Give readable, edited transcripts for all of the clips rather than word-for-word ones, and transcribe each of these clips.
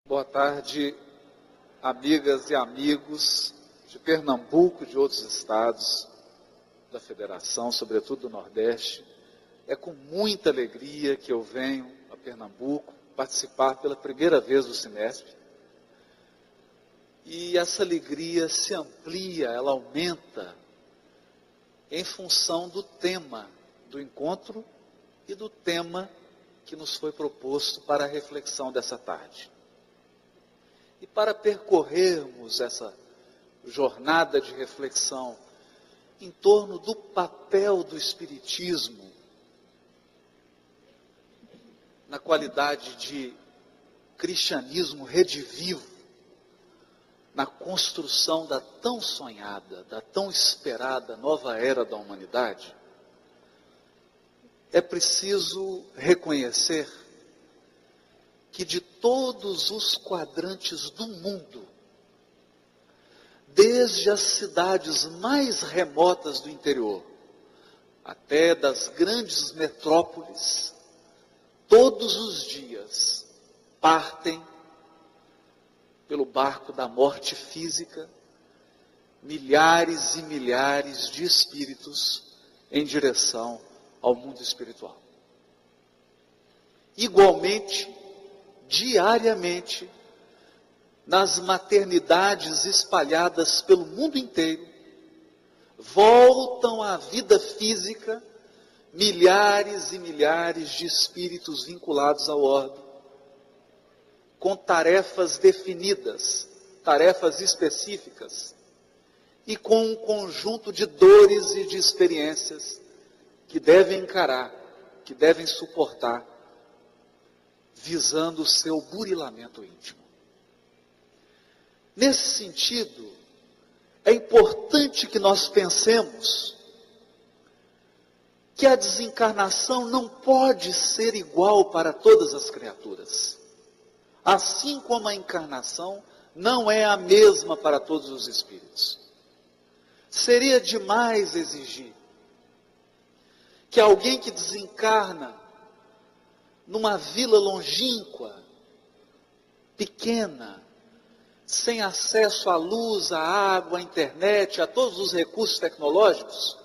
Boa tarde, amigas e amigos de Pernambuco, de outros estados da Federação, sobretudo do Nordeste. É com muita alegria que eu venho a Pernambuco participar pela primeira vez do Sinesp. E essa alegria se amplia, ela aumenta em função do tema do encontro e do tema que nos foi proposto para a reflexão dessa tarde. E para percorrermos essa jornada de reflexão em torno do papel do Espiritismo na qualidade de cristianismo redivivo, na construção da tão sonhada, da tão esperada nova era da humanidade, é preciso reconhecer que de todos os quadrantes do mundo, desde as cidades mais remotas do interior, até das grandes metrópoles, todos os dias partem pelo barco da morte física milhares e milhares de espíritos em direção ao mundo espiritual. Igualmente, diariamente, nas maternidades espalhadas pelo mundo inteiro, voltam à vida física milhares e milhares de espíritos vinculados ao orbe, com tarefas definidas, tarefas específicas, e com um conjunto de dores e de experiências que devem encarar, que devem suportar, visando o seu burilamento íntimo. Nesse sentido, é importante que nós pensemos que a desencarnação não pode ser igual para todas as criaturas. Assim como a encarnação não é a mesma para todos os espíritos. Seria demais exigir que alguém que desencarna numa vila longínqua, pequena, sem acesso à luz, à água, à internet, a todos os recursos tecnológicos,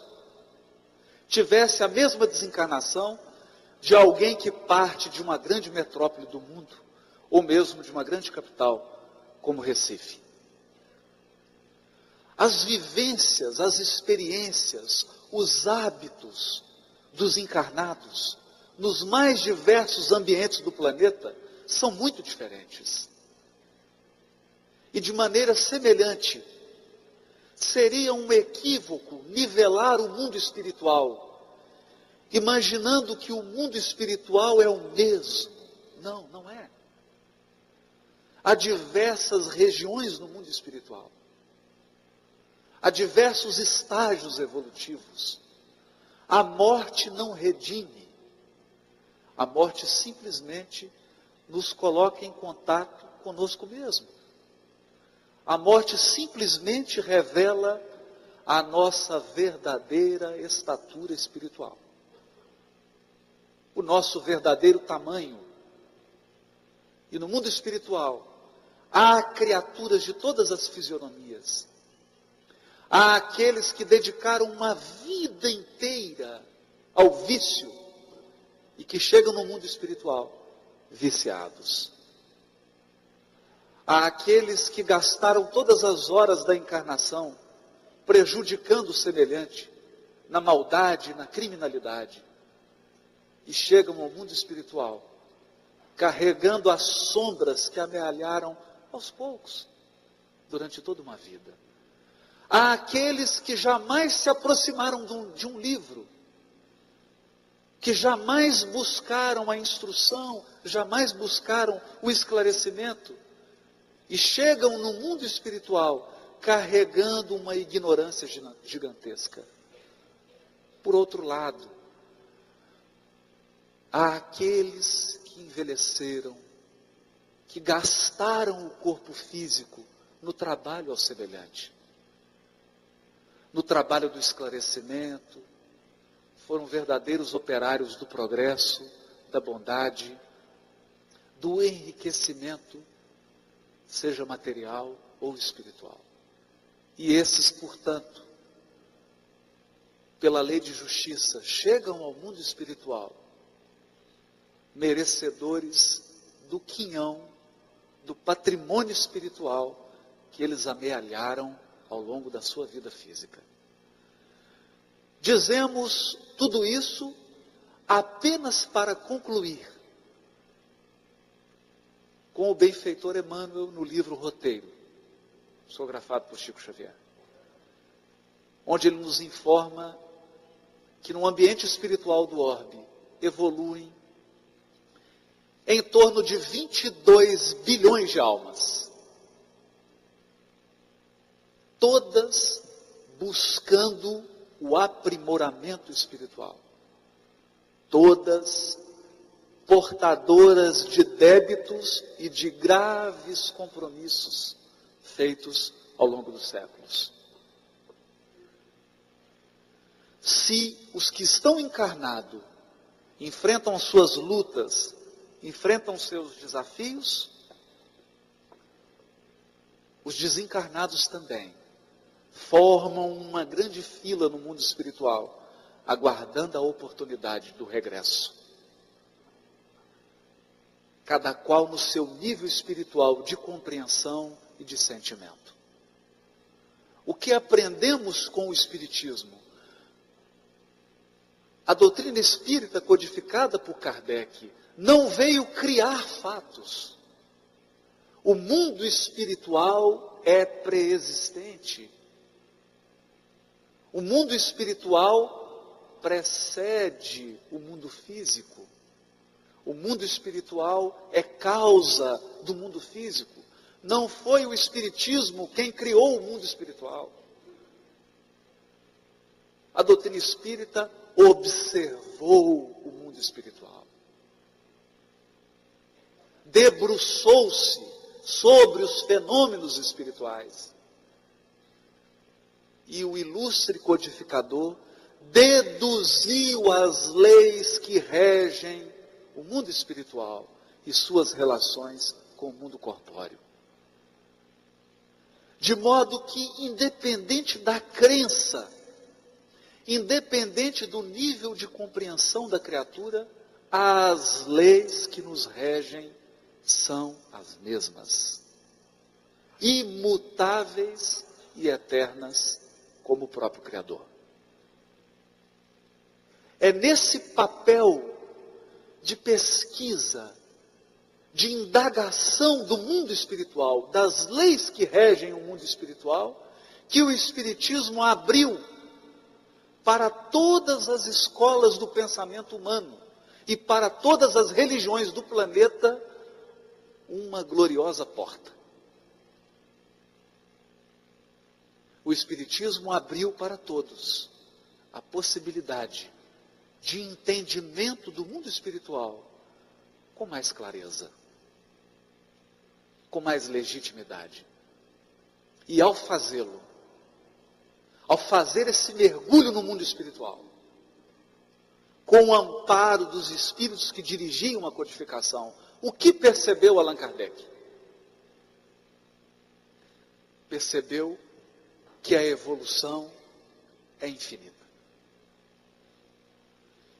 tivesse a mesma desencarnação de alguém que parte de uma grande metrópole do mundo, ou mesmo de uma grande capital, como Recife. As vivências, as experiências, os hábitos dos encarnados, nos mais diversos ambientes do planeta, são muito diferentes. E de maneira semelhante, seria um equívoco nivelar o mundo espiritual, imaginando que o mundo espiritual é o mesmo. Não, não é. Há diversas regiões no mundo espiritual. Há diversos estágios evolutivos. A morte não redime. A morte simplesmente nos coloca em contato conosco mesmo. A morte simplesmente revela a nossa verdadeira estatura espiritual. O nosso verdadeiro tamanho. E no mundo espiritual, há criaturas de todas as fisionomias. Há aqueles que dedicaram uma vida inteira ao vício e que chegam no mundo espiritual viciados. Há aqueles que gastaram todas as horas da encarnação prejudicando o semelhante, na maldade, na criminalidade, e chegam ao mundo espiritual carregando as sombras que amealharam aos poucos durante toda uma vida. Há aqueles que jamais se aproximaram de um livro, que jamais buscaram a instrução, jamais buscaram o esclarecimento, e chegam no mundo espiritual carregando uma ignorância gigantesca. Por outro lado, há aqueles que envelheceram, que gastaram o corpo físico no trabalho ao semelhante, no trabalho do esclarecimento, foram verdadeiros operários do progresso, da bondade, do enriquecimento seja material ou espiritual. E esses, portanto, pela lei de justiça, chegam ao mundo espiritual merecedores do quinhão, do patrimônio espiritual que eles amealharam ao longo da sua vida física. Dizemos tudo isso apenas para concluir com o benfeitor Emmanuel no livro Roteiro, psicografado por Chico Xavier, onde ele nos informa que no ambiente espiritual do orbe evoluem em torno de 22 bilhões de almas, todas buscando o aprimoramento espiritual, todas portadoras de débitos e de graves compromissos feitos ao longo dos séculos. Se os que estão encarnados enfrentam suas lutas, enfrentam seus desafios, os desencarnados também formam uma grande fila no mundo espiritual, aguardando a oportunidade do regresso. Cada qual no seu nível espiritual de compreensão e de sentimento. O que aprendemos com o Espiritismo? A doutrina espírita codificada por Kardec não veio criar fatos. O mundo espiritual é preexistente. O mundo espiritual precede o mundo físico. O mundo espiritual é causa do mundo físico. Não foi o Espiritismo quem criou o mundo espiritual. A doutrina espírita observou o mundo espiritual. Debruçou-se sobre os fenômenos espirituais. E o ilustre codificador deduziu as leis que regem o mundo espiritual e suas relações com o mundo corpóreo. De modo que, independente da crença, independente do nível de compreensão da criatura, as leis que nos regem são as mesmas, imutáveis e eternas como o próprio Criador. É nesse papel de pesquisa, de indagação do mundo espiritual, das leis que regem o mundo espiritual, que o Espiritismo abriu para todas as escolas do pensamento humano e para todas as religiões do planeta uma gloriosa porta. O Espiritismo abriu para todos a possibilidade de entendimento do mundo espiritual com mais clareza, com mais legitimidade. E ao fazê-lo, ao fazer esse mergulho no mundo espiritual, com o amparo dos espíritos que dirigiam a codificação, o que percebeu Allan Kardec? Percebeu que a evolução é infinita.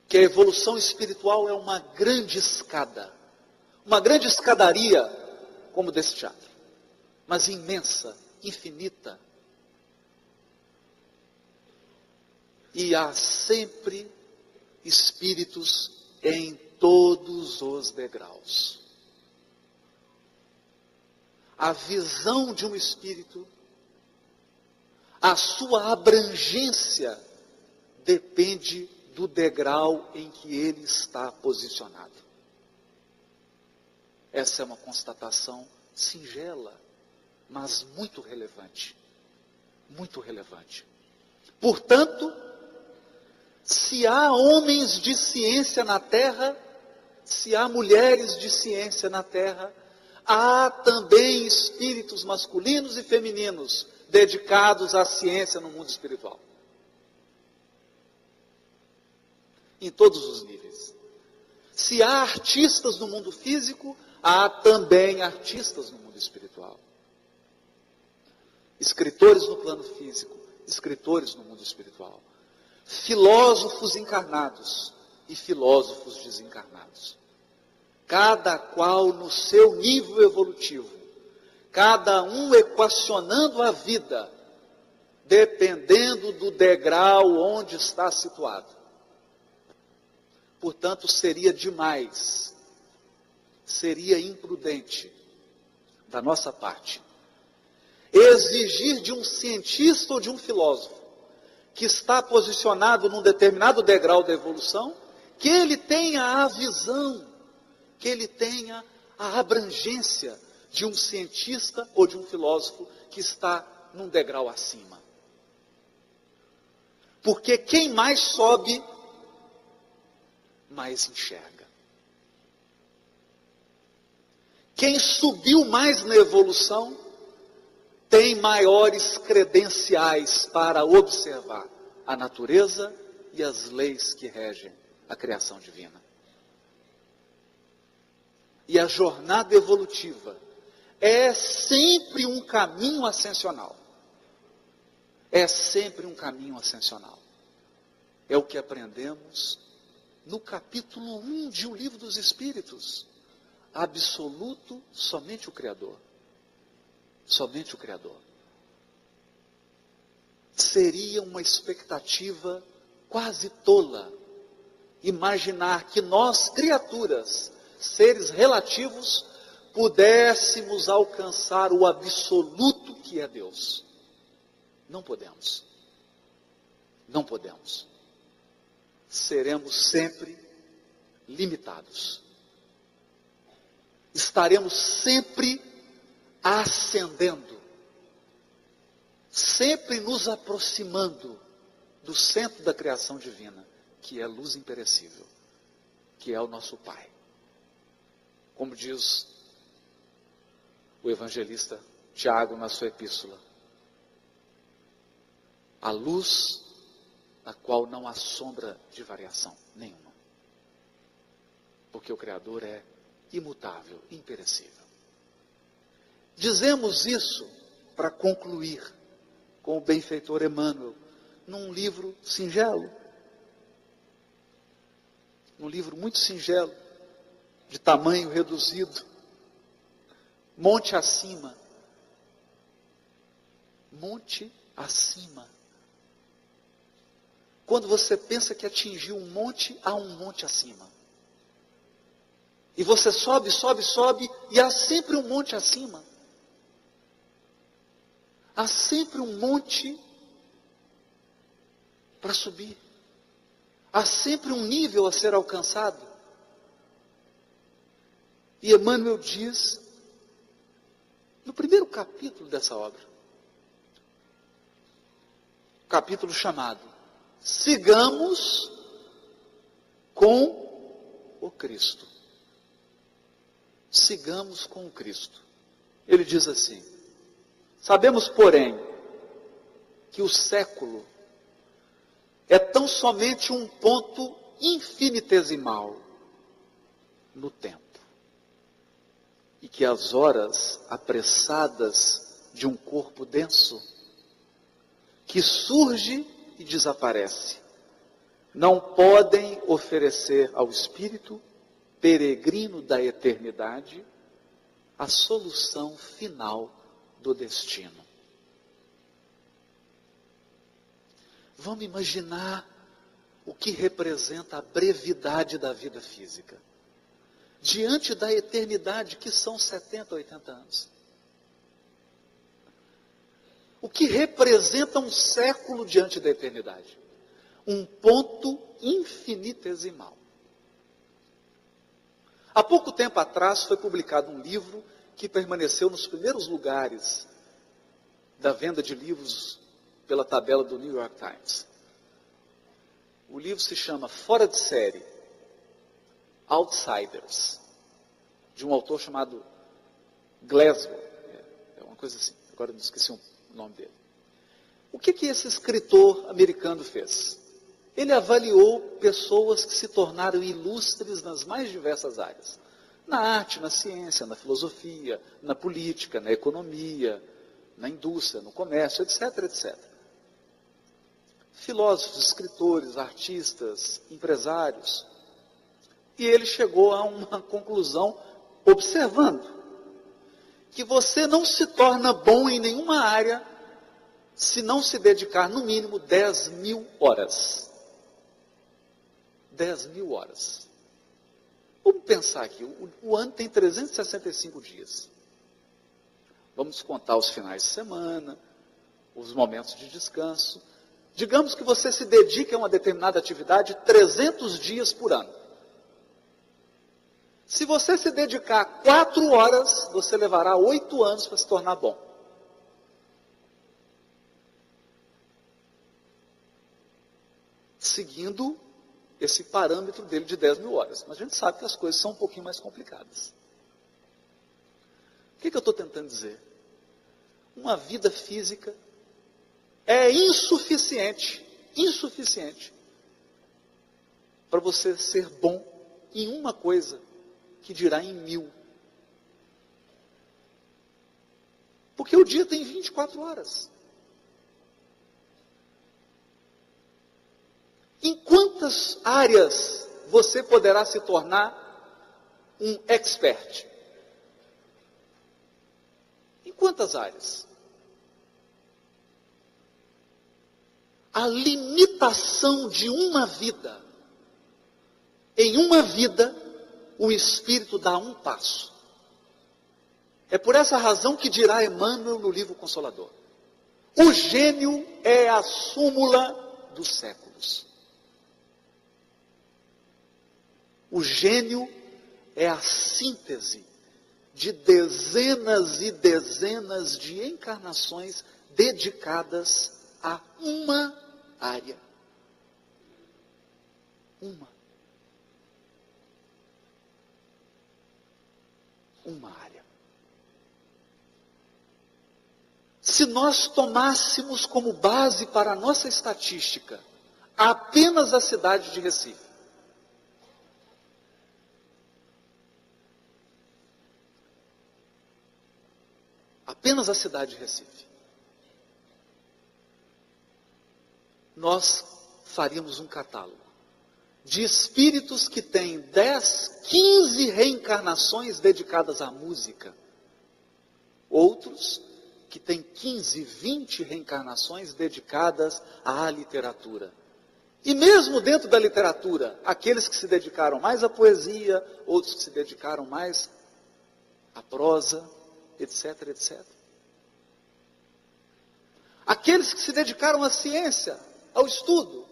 Que a evolução espiritual é uma grande escadaria, como desse teatro, mas imensa, infinita. E há sempre espíritos em todos os degraus. A visão de um espírito, a sua abrangência, depende do degrau em que ele está posicionado. Essa é uma constatação singela, mas muito relevante. Muito relevante. Portanto, se há homens de ciência na Terra, se há mulheres de ciência na Terra, há também espíritos masculinos e femininos dedicados à ciência no mundo espiritual. Em todos os níveis. Se há artistas no mundo físico, há também artistas no mundo espiritual. Escritores no plano físico, escritores no mundo espiritual. Filósofos encarnados e filósofos desencarnados. Cada qual no seu nível evolutivo, cada um equacionando a vida, dependendo do degrau onde está situado. Portanto, seria demais, seria imprudente da nossa parte, exigir de um cientista ou de um filósofo, que está posicionado num determinado degrau da evolução, que ele tenha a visão, que ele tenha a abrangência de um cientista ou de um filósofo que está num degrau acima. Porque quem mais sobe, mais enxerga. Quem subiu mais na evolução, tem maiores credenciais para observar a natureza e as leis que regem a criação divina. E a jornada evolutiva é sempre um caminho ascensional. É sempre um caminho ascensional. É o que aprendemos no capítulo 1 de O Livro dos Espíritos. Absoluto, somente o Criador. Somente o Criador. Seria uma expectativa quase tola imaginar que nós, criaturas, seres relativos, pudéssemos alcançar o absoluto que é Deus. Não podemos. Não podemos. Seremos sempre limitados. Estaremos sempre ascendendo, sempre nos aproximando do centro da criação divina, que é a luz imperecível, que é o nosso Pai. Como diz o evangelista Tiago na sua epístola, a luz na qual não há sombra de variação nenhuma, porque o Criador é imutável, imperecível. Dizemos isso para concluir com o benfeitor Emmanuel, num livro singelo, num livro muito singelo, de tamanho reduzido, monte acima, monte acima. Quando você pensa que atingiu um monte, há um monte acima. E você sobe, sobe, sobe, e há sempre um monte acima. Há sempre um monte para subir. Há sempre um nível a ser alcançado. E Emmanuel diz, no primeiro capítulo dessa obra, capítulo chamado Sigamos com o Cristo. Sigamos com o Cristo. Ele diz assim: sabemos, porém, que o século é tão somente um ponto infinitesimal no tempo, e que as horas apressadas de um corpo denso, que surge e desaparece, não podem oferecer ao espírito peregrino da eternidade a solução final do destino. Vamos imaginar o que representa a brevidade da vida física diante da eternidade, que são 70, 80 anos. O que representa um século diante da eternidade? Um ponto infinitesimal. Há pouco tempo atrás foi publicado um livro que permaneceu nos primeiros lugares da venda de livros pela tabela do New York Times. O livro se chama Fora de Série, Outsiders, de um autor chamado Glasgow. É uma coisa assim, agora eu esqueci o nome dele. O que esse escritor americano fez? Ele avaliou pessoas que se tornaram ilustres nas mais diversas áreas. Na arte, na ciência, na filosofia, na política, na economia, na indústria, no comércio, etc, etc. Filósofos, escritores, artistas, empresários. E ele chegou a uma conclusão, observando que você não se torna bom em nenhuma área se não se dedicar no mínimo 10.000 horas. 10.000 horas. Vamos pensar aqui, o ano tem 365 dias. Vamos contar os finais de semana, os momentos de descanso. Digamos que você se dedique a uma determinada atividade 300 dias por ano. Se você se dedicar 4 horas, você levará 8 anos para se tornar bom. Seguindo esse parâmetro dele de 10.000 horas. Mas a gente sabe que as coisas são um pouquinho mais complicadas. O que eu estou tentando dizer? Uma vida física é insuficiente para você ser bom em uma coisa, que dirá em 1.000. Porque o dia tem 24 horas. Em quantas áreas você poderá se tornar um expert? Em quantas áreas? A limitação de uma vida. Em uma vida, o Espírito dá um passo. É por essa razão que dirá Emmanuel no livro Consolador: o gênio é a súmula dos séculos. O gênio é a síntese de dezenas e dezenas de encarnações dedicadas a uma área. Uma área. Se nós tomássemos como base para a nossa estatística apenas a cidade de Recife, apenas a cidade de Recife, nós faríamos um catálogo de espíritos que têm 10, 15 reencarnações dedicadas à música. Outros que têm 15, 20 reencarnações dedicadas à literatura. E mesmo dentro da literatura, aqueles que se dedicaram mais à poesia, outros que se dedicaram mais à prosa, etc, etc. Aqueles que se dedicaram à ciência, ao estudo,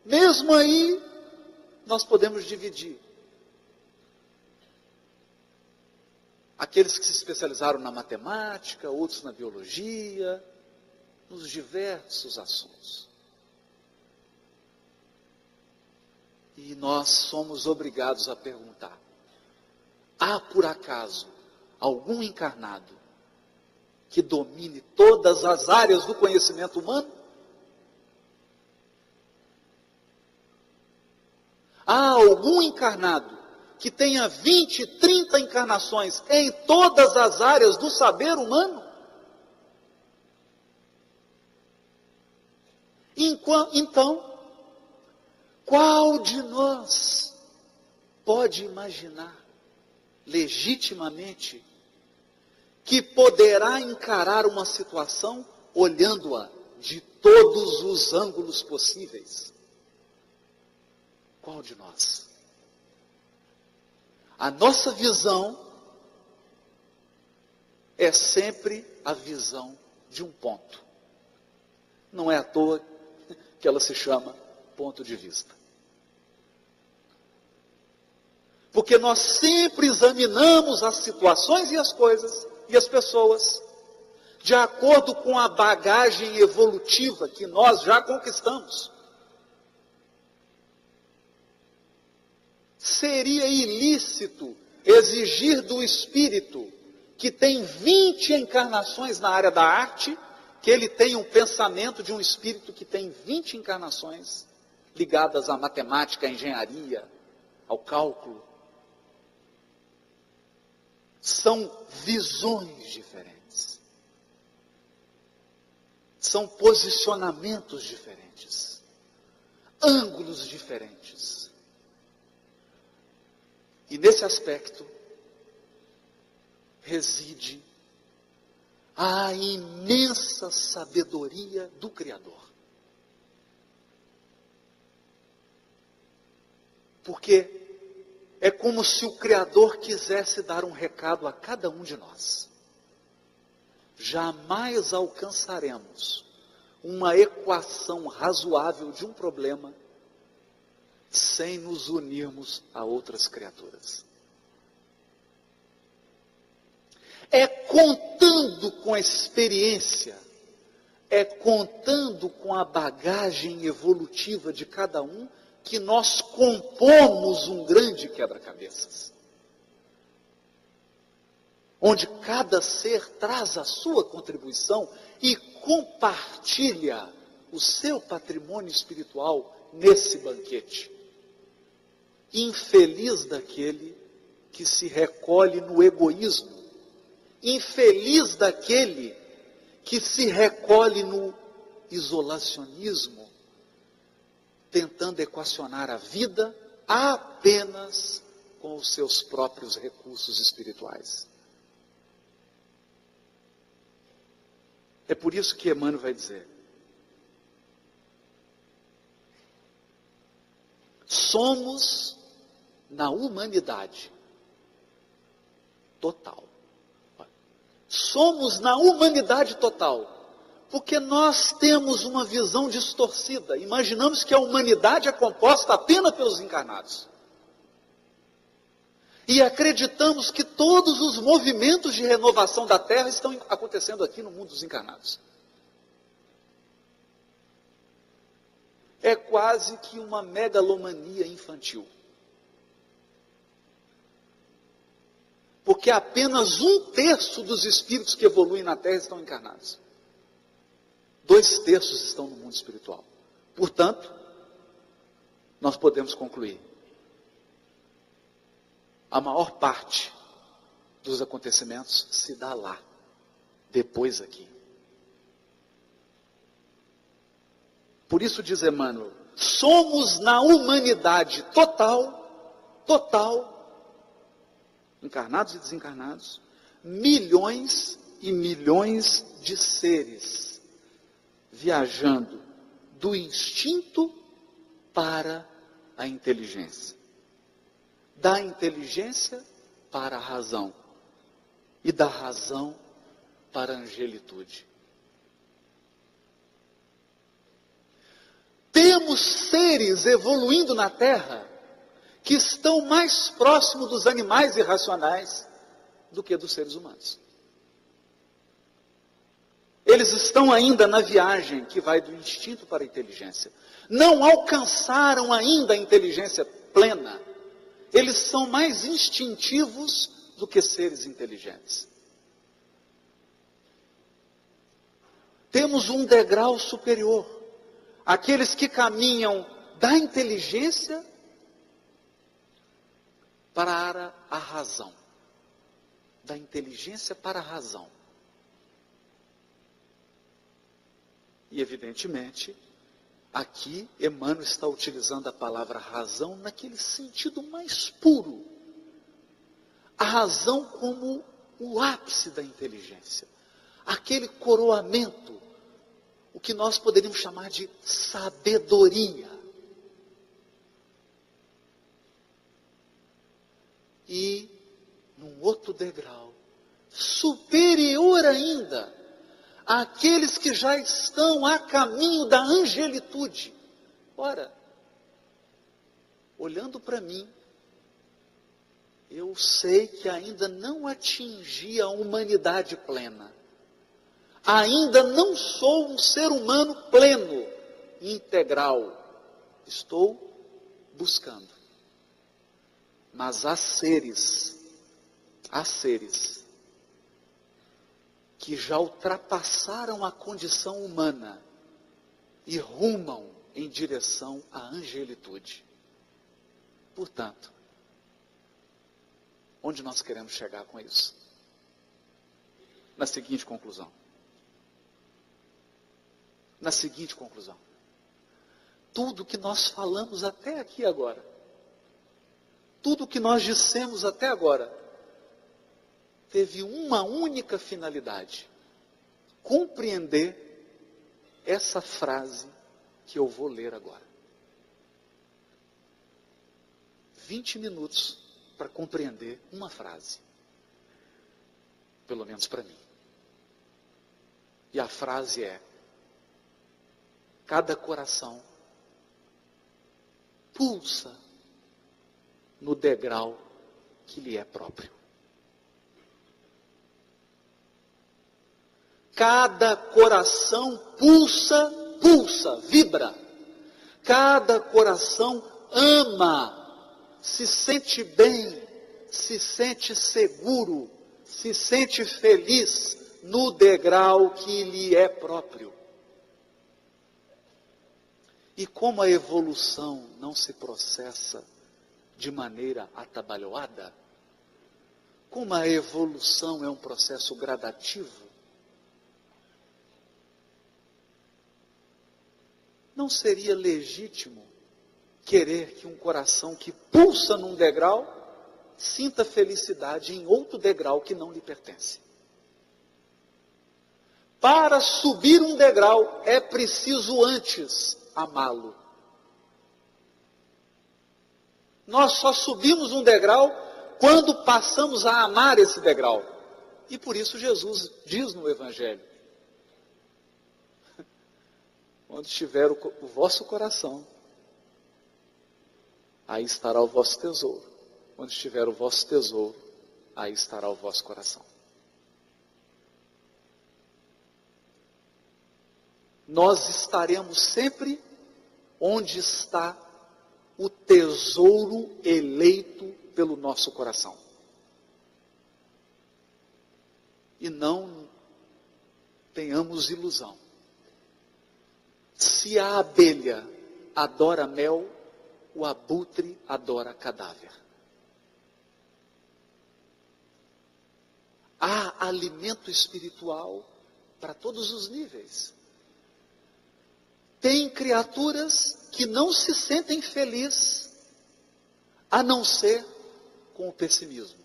mesmo aí, nós podemos dividir. Aqueles que se especializaram na matemática, outros na biologia, nos diversos assuntos. E nós somos obrigados a perguntar: há por acaso algum encarnado que domine todas as áreas do conhecimento humano? Há algum encarnado que tenha 20, 30 encarnações em todas as áreas do saber humano? Então, qual de nós pode imaginar legitimamente que poderá encarar uma situação olhando-a de todos os ângulos possíveis? Qual de nós? A nossa visão é sempre a visão de um ponto. Não é à toa que ela se chama ponto de vista. Porque nós sempre examinamos as situações e as coisas e as pessoas de acordo com a bagagem evolutiva que nós já conquistamos. Seria ilícito exigir do espírito que tem 20 encarnações na área da arte, que ele tenha um pensamento de um espírito que tem 20 encarnações ligadas à matemática, à engenharia, ao cálculo. São visões diferentes. São posicionamentos diferentes. Ângulos diferentes. E nesse aspecto reside a imensa sabedoria do Criador. Porque é como se o Criador quisesse dar um recado a cada um de nós. Jamais alcançaremos uma equação razoável de um problema sem nos unirmos a outras criaturas. É contando com a experiência, é contando com a bagagem evolutiva de cada um, que nós compomos um grande quebra-cabeças. Onde cada ser traz a sua contribuição e compartilha o seu patrimônio espiritual nesse banquete. Infeliz daquele que se recolhe no egoísmo. Infeliz daquele que se recolhe no isolacionismo, tentando equacionar a vida apenas com os seus próprios recursos espirituais. É por isso que Emmanuel vai dizer: somos na humanidade total. Somos na humanidade total. Porque nós temos uma visão distorcida. Imaginamos que a humanidade é composta apenas pelos encarnados. E acreditamos que todos os movimentos de renovação da Terra estão acontecendo aqui no mundo dos encarnados. É quase que uma megalomania infantil. Porque apenas 1/3 dos espíritos que evoluem na Terra estão encarnados. 2/3 estão no mundo espiritual. Portanto, nós podemos concluir: a maior parte dos acontecimentos se dá lá, depois aqui. Por isso diz Emmanuel, somos na humanidade total, encarnados e desencarnados, milhões e milhões de seres, viajando do instinto para a inteligência, da inteligência para a razão, e da razão para a angelitude. Temos seres evoluindo na Terra que estão mais próximos dos animais irracionais do que dos seres humanos. Eles estão ainda na viagem que vai do instinto para a inteligência. Não alcançaram ainda a inteligência plena. Eles são mais instintivos do que seres inteligentes. Temos um degrau superior. Aqueles que caminham da inteligência para a razão. Da inteligência para a razão. E evidentemente, aqui Emmanuel está utilizando a palavra razão naquele sentido mais puro. A razão como o ápice da inteligência. Aquele coroamento, o que nós poderíamos chamar de sabedoria. E, num outro degrau, superior ainda, àqueles que já estão a caminho da angelitude. Ora, olhando para mim, eu sei que ainda não atingi a humanidade plena. Ainda não sou um ser humano pleno, integral. Estou buscando. Mas há seres que já ultrapassaram a condição humana e rumam em direção à angelitude. Portanto, Onde nós queremos chegar com isso? Na seguinte conclusão. Na seguinte conclusão. Tudo que nós falamos até aqui agora, tudo que nós dissemos até agora, teve uma única finalidade: compreender essa frase que eu vou ler agora. 20 minutos para compreender uma frase. Pelo menos para mim. E a frase é: cada coração pulsa no degrau que lhe é próprio. Cada coração pulsa, vibra. Cada coração ama, se sente bem, se sente seguro, se sente feliz no degrau que lhe é próprio. E como a evolução não se processa de maneira atabalhoada, como a evolução é um processo gradativo, não seria legítimo querer que um coração que pulsa num degrau sinta felicidade em outro degrau que não lhe pertence. Para subir um degrau é preciso antes amá-lo. Nós só subimos um degrau quando passamos a amar esse degrau. E por isso Jesus diz no Evangelho: onde estiver o vosso coração, aí estará o vosso tesouro. Onde estiver o vosso tesouro, aí estará o vosso coração. Nós estaremos sempre onde está o tesouro eleito pelo nosso coração. E não tenhamos ilusão. Se a abelha adora mel, o abutre adora cadáver. Há alimento espiritual para todos os níveis. Tem criaturas que não se sentem felizes, a não ser com o pessimismo.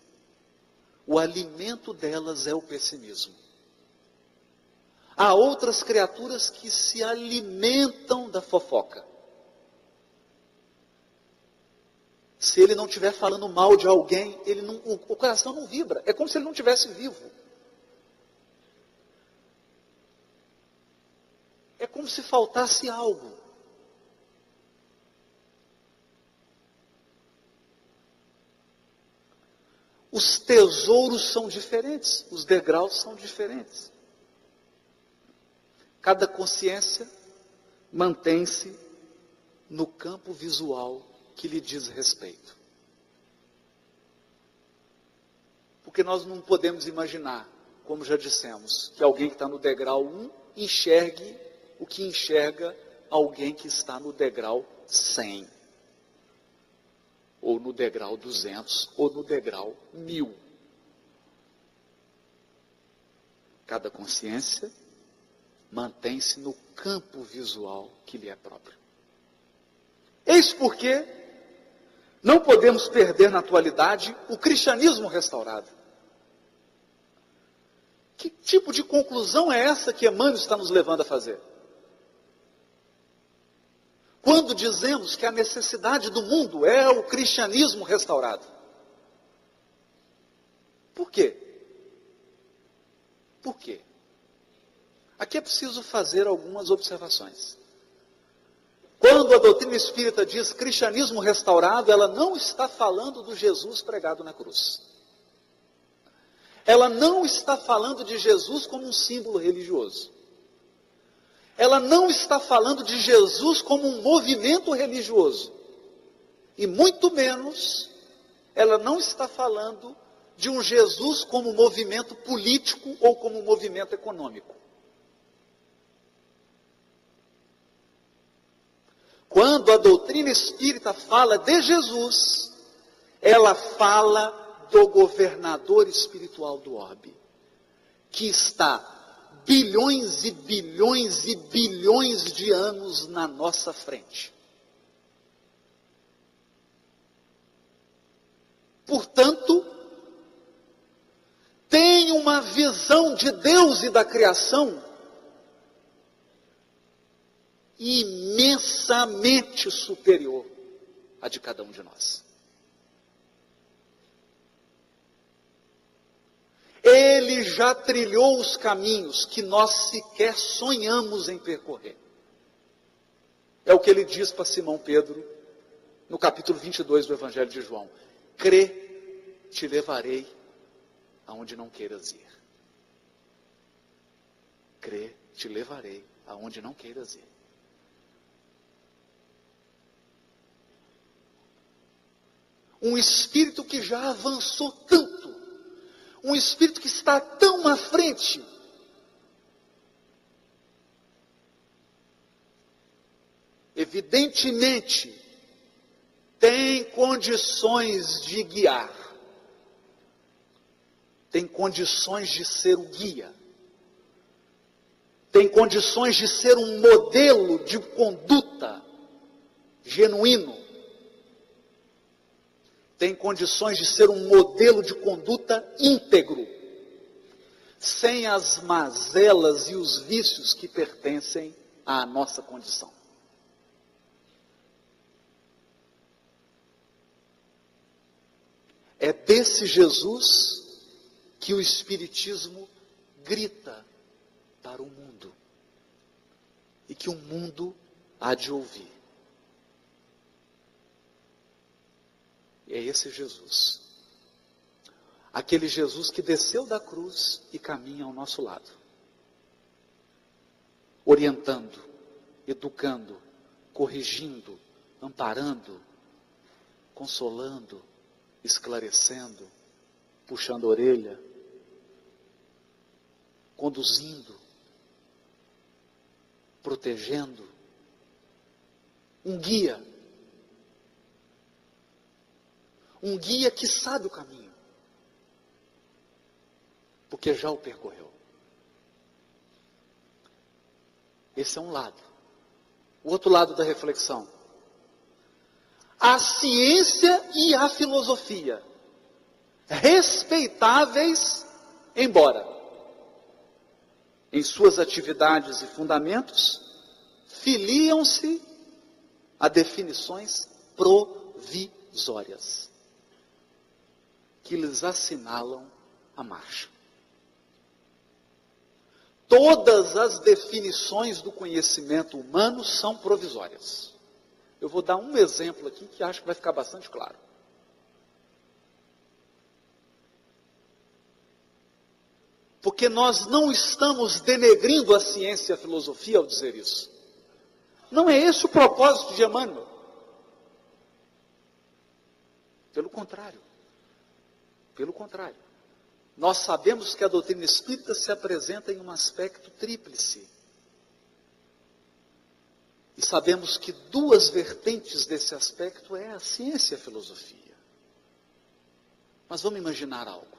O alimento delas é o pessimismo. Há outras criaturas que se alimentam da fofoca. Se ele não estiver falando mal de alguém, o coração não vibra. É como se ele não estivesse vivo. É como se faltasse algo. Os tesouros são diferentes, os degraus são diferentes. Cada consciência mantém-se no campo visual que lhe diz respeito. Porque nós não podemos imaginar, como já dissemos, que alguém que está no degrau 1 enxergue o que enxerga alguém que está no degrau 100, ou no degrau 200, ou no degrau 1000. Cada consciência mantém-se no campo visual que lhe é próprio. Eis porque não podemos perder na atualidade o cristianismo restaurado. Que tipo de conclusão é essa que Emmanuel está nos levando a fazer? Quando dizemos que a necessidade do mundo é o cristianismo restaurado. Por quê? Por quê? Aqui é preciso fazer algumas observações. Quando a doutrina espírita diz cristianismo restaurado, ela não está falando do Jesus pregado na cruz. Ela não está falando de Jesus como um símbolo religioso. Ela não está falando de Jesus como um movimento religioso. E muito menos, ela não está falando de um Jesus como movimento político ou como movimento econômico. Quando a doutrina espírita fala de Jesus, ela fala do governador espiritual do orbe, que está bilhões e bilhões e bilhões de anos na nossa frente. Portanto, tem uma visão de Deus e da criação imensamente superior à de cada um de nós. Ele já trilhou os caminhos que nós sequer sonhamos em percorrer. É o que ele diz para Simão Pedro, no capítulo 22 do Evangelho de João. Crê, te levarei aonde não queiras ir. Crê, te levarei aonde não queiras ir. Um espírito que já avançou tanto, um espírito que está tão à frente, evidentemente, tem condições de guiar, tem condições de ser o guia, tem condições de ser um modelo de conduta genuíno, tem condições de ser um modelo de conduta íntegro, sem as mazelas e os vícios que pertencem à nossa condição. É desse Jesus que o Espiritismo grita para o mundo, e que o mundo há de ouvir. É esse Jesus. Aquele Jesus que desceu da cruz e caminha ao nosso lado. Orientando, educando, corrigindo, amparando, consolando, esclarecendo, puxando a orelha, conduzindo, protegendo. Um guia. Um guia que sabe o caminho, porque já o percorreu. Esse é um lado. O outro lado da reflexão. A ciência e a filosofia, respeitáveis, embora em suas atividades e fundamentos, filiam-se a definições provisórias, que lhes assinalam a marcha. Todas as definições do conhecimento humano são provisórias. Eu vou dar um exemplo aqui que acho que vai ficar bastante claro. Porque nós não estamos denegrindo a ciência e a filosofia ao dizer isso. Não é esse o propósito de Emmanuel. Pelo contrário. Pelo contrário, nós sabemos que a doutrina espírita se apresenta em um aspecto tríplice. E sabemos que duas vertentes desse aspecto é a ciência e a filosofia. Mas vamos imaginar algo.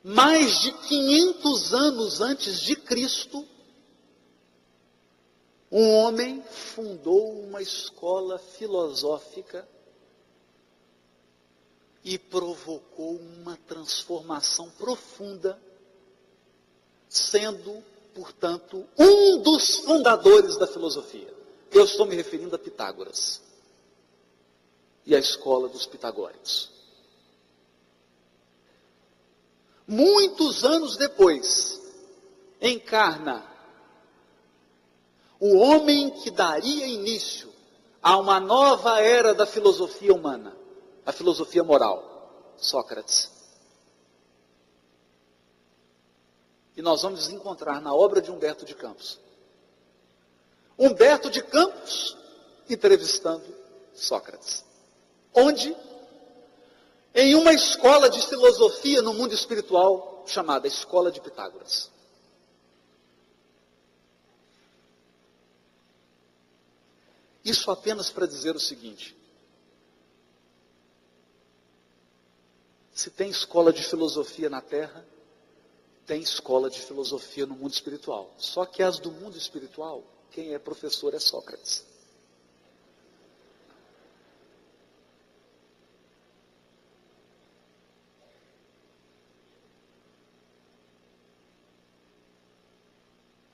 Mais de 500 anos antes de Cristo, um homem fundou uma escola filosófica e provocou uma transformação profunda, sendo, portanto, um dos fundadores da filosofia. Eu estou me referindo a Pitágoras e à escola dos pitagóricos. Muitos anos depois, encarna o homem que daria início a uma nova era da filosofia humana, a filosofia moral, Sócrates. E nós vamos encontrar na obra de Humberto de Campos. Humberto de Campos entrevistando Sócrates. Onde? Em uma escola de filosofia no mundo espiritual, chamada Escola de Pitágoras. Isso apenas para dizer o seguinte: Se tem escola de filosofia na Terra, tem escola de filosofia no mundo espiritual. Só que as do mundo espiritual, quem é professor é Sócrates.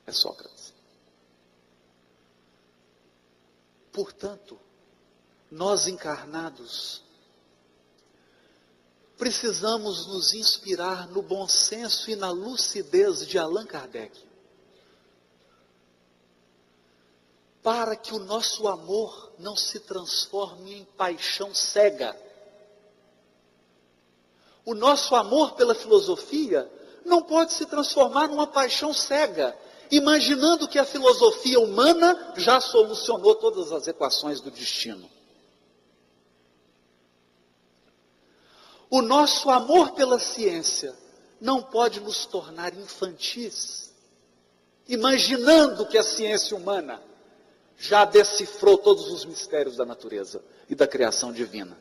É Sócrates. Portanto, nós encarnados, precisamos nos inspirar no bom senso e na lucidez de Allan Kardec, para que o nosso amor não se transforme em paixão cega. O nosso amor pela filosofia não pode se transformar numa paixão cega, imaginando que a filosofia humana já solucionou todas as equações do destino. O nosso amor pela ciência não pode nos tornar infantis, imaginando que a ciência humana já decifrou todos os mistérios da natureza e da criação divina.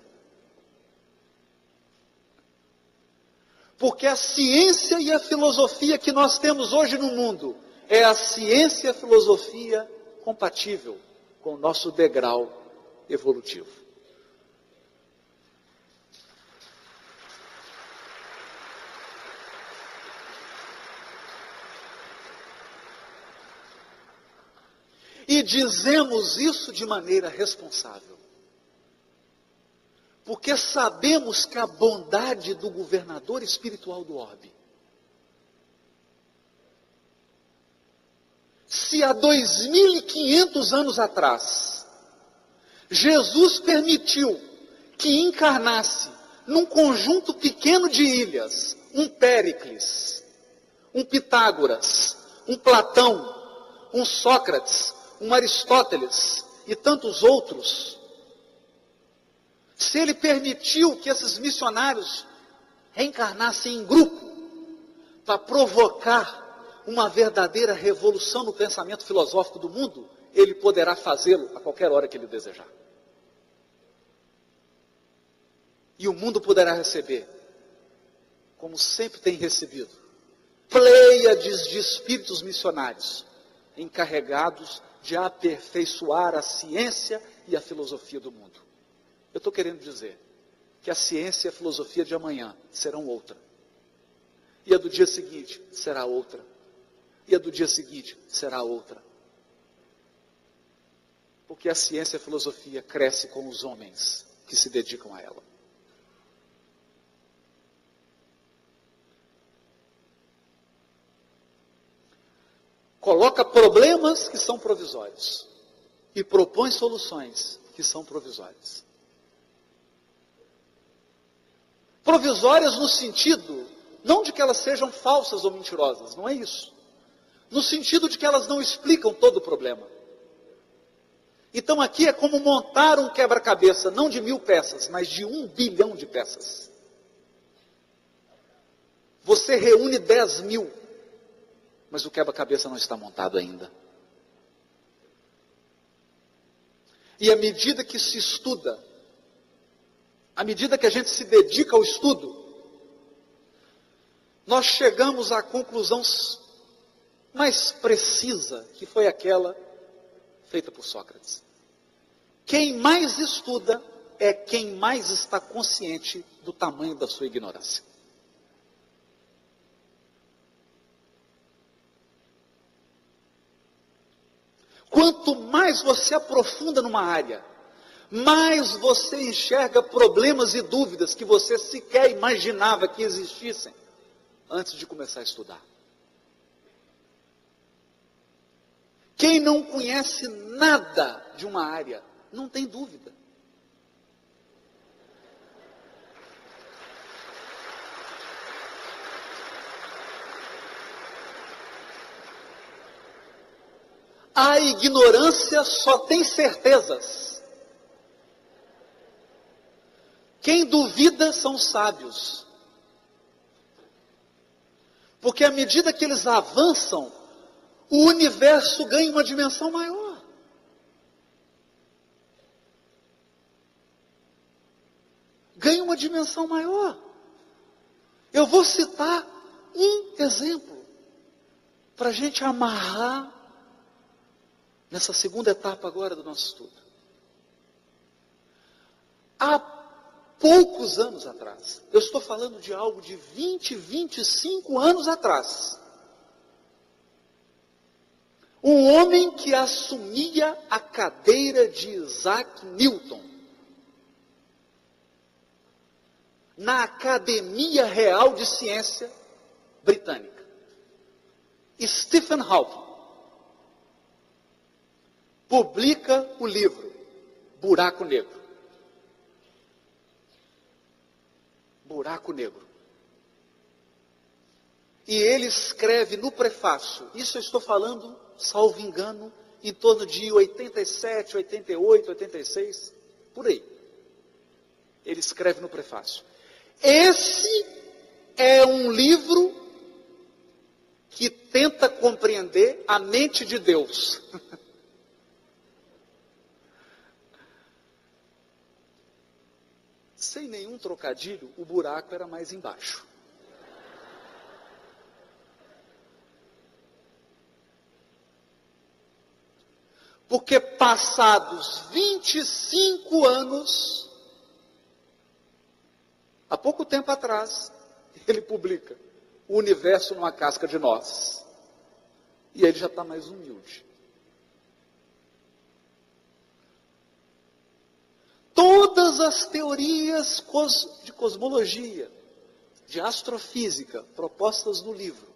Porque a ciência e a filosofia que nós temos hoje no mundo é a ciência e a filosofia compatível com o nosso degrau evolutivo. E dizemos isso de maneira responsável. Porque sabemos que a bondade do governador espiritual do orbe, se há 2.500 anos atrás, Jesus permitiu que encarnasse num conjunto pequeno de ilhas, um Péricles, um Pitágoras, um Platão, um Sócrates, um Aristóteles e tantos outros, se ele permitiu que esses missionários reencarnassem em grupo para provocar uma verdadeira revolução no pensamento filosófico do mundo, ele poderá fazê-lo a qualquer hora que ele desejar. E o mundo poderá receber, como sempre tem recebido, pleiades de espíritos missionários, encarregados de aperfeiçoar a ciência e a filosofia do mundo. Eu estou querendo dizer que a ciência e a filosofia de amanhã serão outra. E a do dia seguinte será outra. E a do dia seguinte será outra. Porque a ciência e a filosofia crescem com os homens que se dedicam a ela. Coloca problemas que são provisórios e propõe soluções que são provisórias. Provisórias no sentido, não de que elas sejam falsas ou mentirosas, não é isso. No sentido de que elas não explicam todo o problema. Então aqui é como montar um quebra-cabeça, não de 1.000 peças, mas de 1 bilhão de peças. Você reúne 10.000, mas o quebra-cabeça não está montado ainda. E à medida que se estuda, à medida que a gente se dedica ao estudo, nós chegamos à conclusão mais precisa, que foi aquela feita por Sócrates. Quem mais estuda é quem mais está consciente do tamanho da sua ignorância. Quanto mais você aprofunda numa área, mais você enxerga problemas e dúvidas que você sequer imaginava que existissem antes de começar a estudar. Quem não conhece nada de uma área, não tem dúvida. A ignorância só tem certezas. Quem duvida são os sábios. Porque à medida que eles avançam, o universo ganha uma dimensão maior. Ganha uma dimensão maior. Eu vou citar um exemplo para a gente amarrar nessa segunda etapa agora do nosso estudo. Há poucos anos atrás, eu estou falando de algo de 20, 25 anos atrás, um homem que assumia a cadeira de Isaac Newton na Academia Real de Ciência Britânica, Stephen Hawking, publica o livro Buraco Negro. Buraco Negro. E ele escreve no prefácio, isso eu estou falando, salvo engano, em torno de 87, 88, 86, por aí. Ele escreve no prefácio: esse é um livro que tenta compreender a mente de Deus. Sem nenhum trocadilho, o buraco era mais embaixo. Porque passados 25 anos, há pouco tempo atrás, ele publica O Universo numa Casca de Nozes. E ele já está mais humilde. Todas as teorias de cosmologia, de astrofísica, propostas no livro,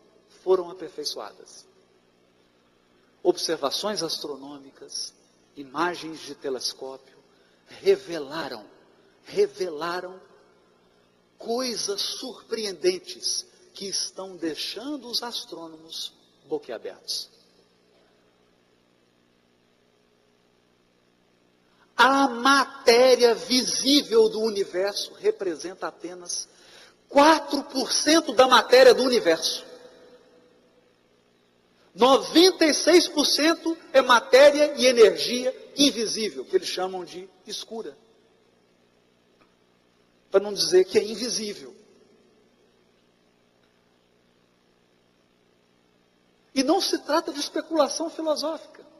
foram aperfeiçoadas. Observações astronômicas, imagens de telescópio, revelaram coisas surpreendentes que estão deixando os astrônomos boquiabertos. A matéria visível do universo representa apenas 4% da matéria do universo. 96% é matéria e energia invisível, que eles chamam de escura. Para não dizer que é invisível. E não se trata de especulação filosófica.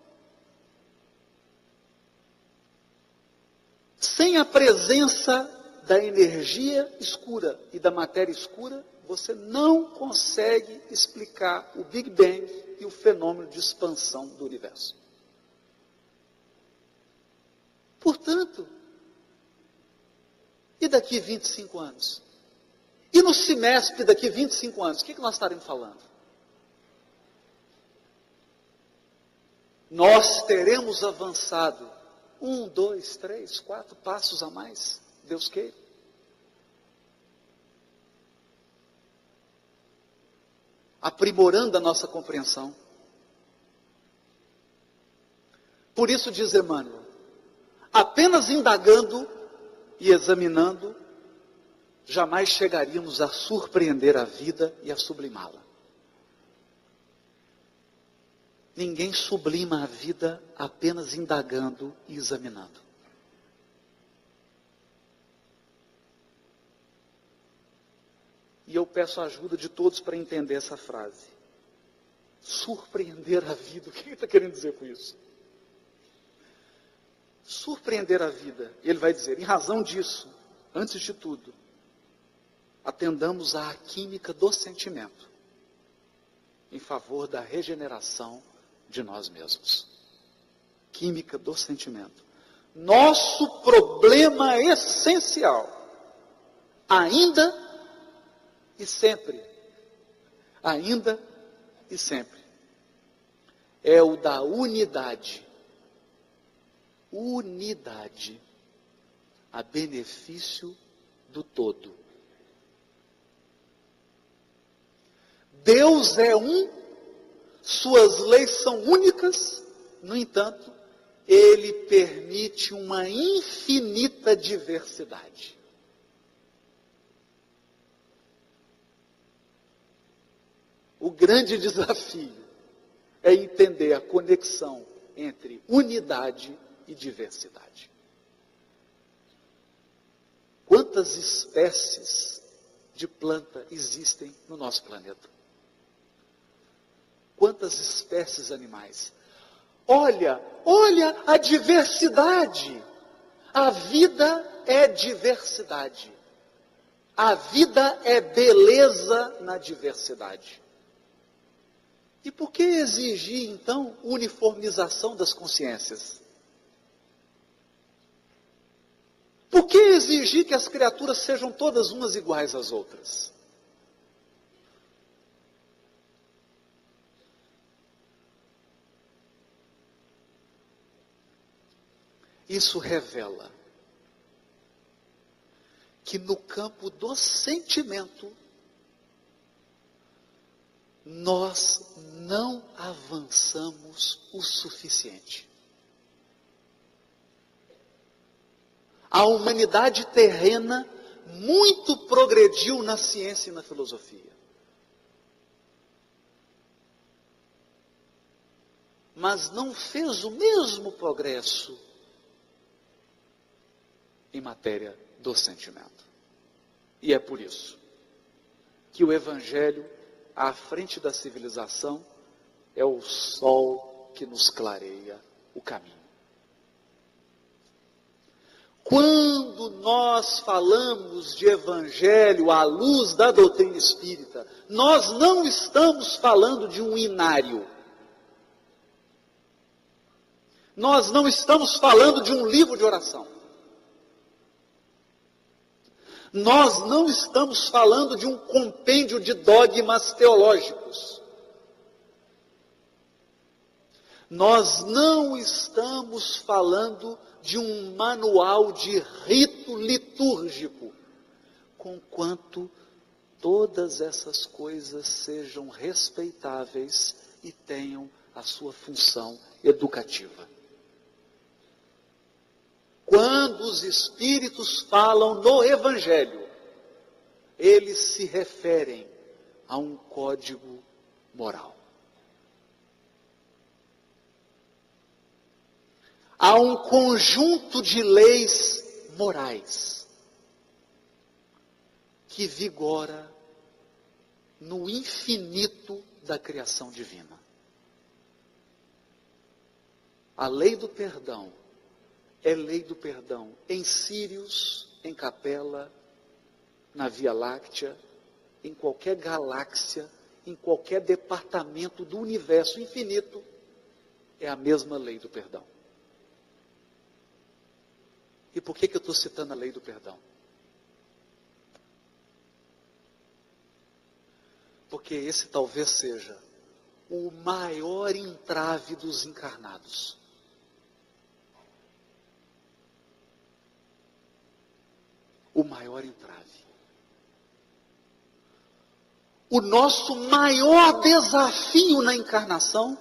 Sem a presença da energia escura e da matéria escura, você não consegue explicar o Big Bang e o fenômeno de expansão do universo. Portanto, e daqui 25 anos? E no semestre daqui 25 anos, o que nós estaremos falando? Nós teremos avançado 1, 2, 3, 4 passos a mais, Deus queira. Aprimorando a nossa compreensão. Por isso diz Emmanuel, apenas indagando e examinando, jamais chegaríamos a surpreender a vida e a sublimá-la. Ninguém sublima a vida apenas indagando e examinando. E eu peço a ajuda de todos para entender essa frase. Surpreender a vida, o que ele está querendo dizer com isso? Surpreender a vida, ele vai dizer, em razão disso, antes de tudo, atendamos à química do sentimento, em favor da regeneração de nós mesmos. Química do sentimento. Nosso problema essencial, ainda e sempre, é o da unidade. Unidade a benefício do todo. Deus é um, suas leis são únicas, no entanto, Ele permite uma infinita diversidade. O grande desafio é entender a conexão entre unidade e diversidade. Quantas espécies de planta existem no nosso planeta? Quantas espécies animais? Olha a diversidade. A vida é diversidade. A vida é beleza na diversidade. E por que exigir, então, uniformização das consciências? Por que exigir que as criaturas sejam todas umas iguais às outras? Isso revela que no campo do sentimento, nós não avançamos o suficiente. A humanidade terrena muito progrediu na ciência e na filosofia. Mas não fez o mesmo progresso em matéria do sentimento. E é por isso que o Evangelho, à frente da civilização, é o sol que nos clareia o caminho. Quando nós falamos de Evangelho à luz da doutrina espírita, nós não estamos falando de um inário. Nós não estamos falando de um livro de oração. Nós não estamos falando de um compêndio de dogmas teológicos. Nós não estamos falando de um manual de rito litúrgico, conquanto todas essas coisas sejam respeitáveis e tenham a sua função educativa. Quando os Espíritos falam no Evangelho, eles se referem a um código moral. Há um conjunto de leis morais que vigora no infinito da criação divina. A lei do perdão é lei do perdão em Sírius, em Capela, na Via Láctea, em qualquer galáxia, em qualquer departamento do universo infinito, é a mesma lei do perdão. E por que eu estou citando a lei do perdão? Porque esse talvez seja o maior entrave dos encarnados. O maior entrave. O nosso maior desafio na encarnação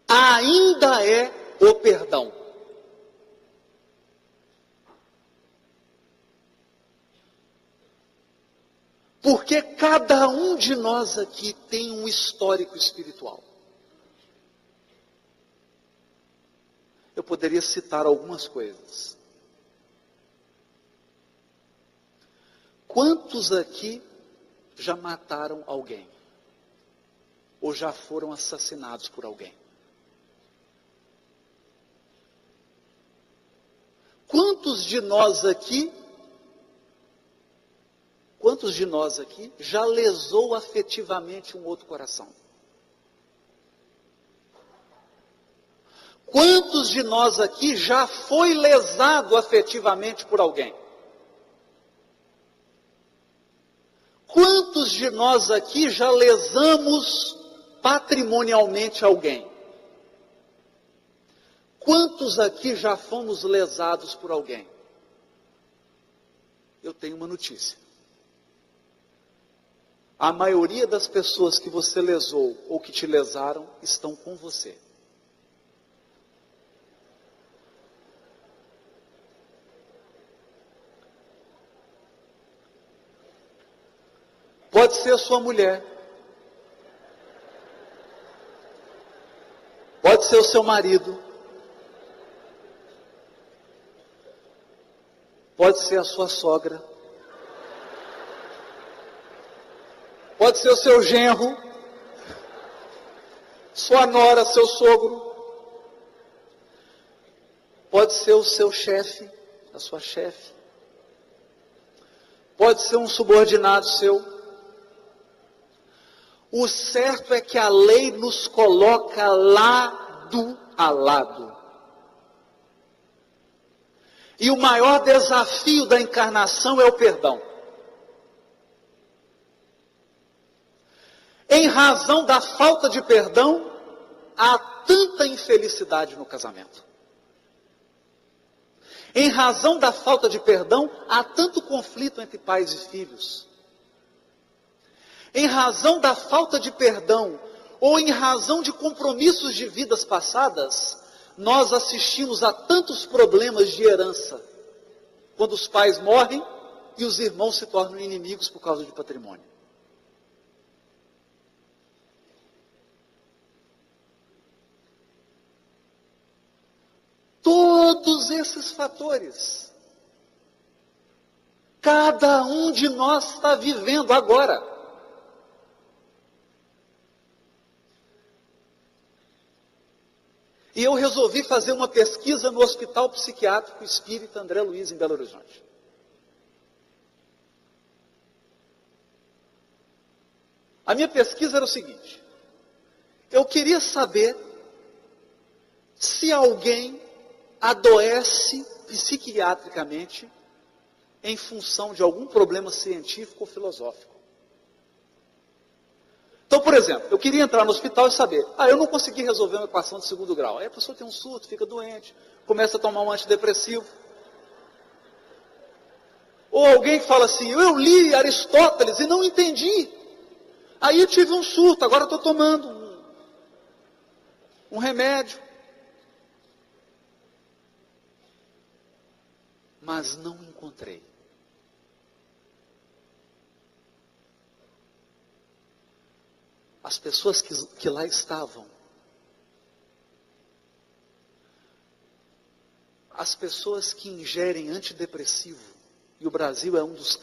ainda é o perdão. Porque cada um de nós aqui tem um histórico espiritual. Eu poderia citar algumas coisas. Quantos aqui já mataram alguém? Ou já foram assassinados por alguém? Quantos de nós aqui já lesou afetivamente um outro coração? Quantos de nós aqui já foi lesado afetivamente por alguém? Quantos de nós aqui já lesamos patrimonialmente alguém? Quantos aqui já fomos lesados por alguém? Eu tenho uma notícia. A maioria das pessoas que você lesou ou que te lesaram estão com você. Pode ser a sua mulher. Pode ser o seu marido. Pode ser a sua sogra. pode ser o seu genro, sua nora, seu sogro, pode ser o seu chefe, a sua chefe, pode ser um subordinado seu. O certo é que a lei nos coloca lado a lado. E o maior desafio da encarnação é o perdão. Em razão da falta de perdão, há tanta infelicidade no casamento. Em razão da falta de perdão, há tanto conflito entre pais e filhos. Em razão da falta de perdão, ou em razão de compromissos de vidas passadas, nós assistimos a tantos problemas de herança, quando os pais morrem e os irmãos se tornam inimigos por causa de patrimônio. Todos esses fatores, cada um de nós está vivendo agora. E eu resolvi fazer uma pesquisa no Hospital Psiquiátrico Espírita André Luiz, em Belo Horizonte. A minha pesquisa era o seguinte: eu queria saber se alguém adoece psiquiatricamente em função de algum problema científico ou filosófico. Então, por exemplo, eu queria entrar no hospital e saber, eu não consegui resolver uma equação de segundo grau. Aí a pessoa tem um surto, fica doente, começa a tomar um antidepressivo. Ou alguém que fala assim, eu li Aristóteles e não entendi. Aí eu tive um surto, agora estou tomando um remédio. Mas não encontrei. As pessoas que lá estavam, as pessoas que ingerem antidepressivo, e o Brasil é um dos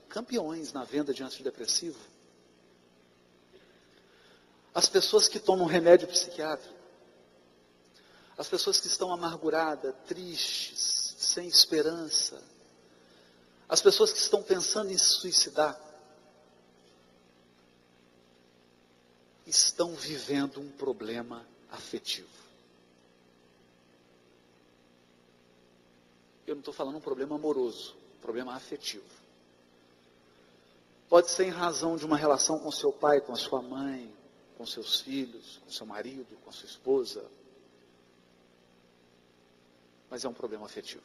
campeões na venda de antidepressivo, as pessoas que tomam remédio psiquiátrico, as pessoas que estão amarguradas, tristes, sem esperança, as pessoas que estão pensando em se suicidar, estão vivendo um problema afetivo. Eu não estou falando um problema amoroso, um problema afetivo. Pode ser em razão de uma relação com seu pai, com a sua mãe, com seus filhos, com seu marido, com a sua esposa. Mas é um problema afetivo.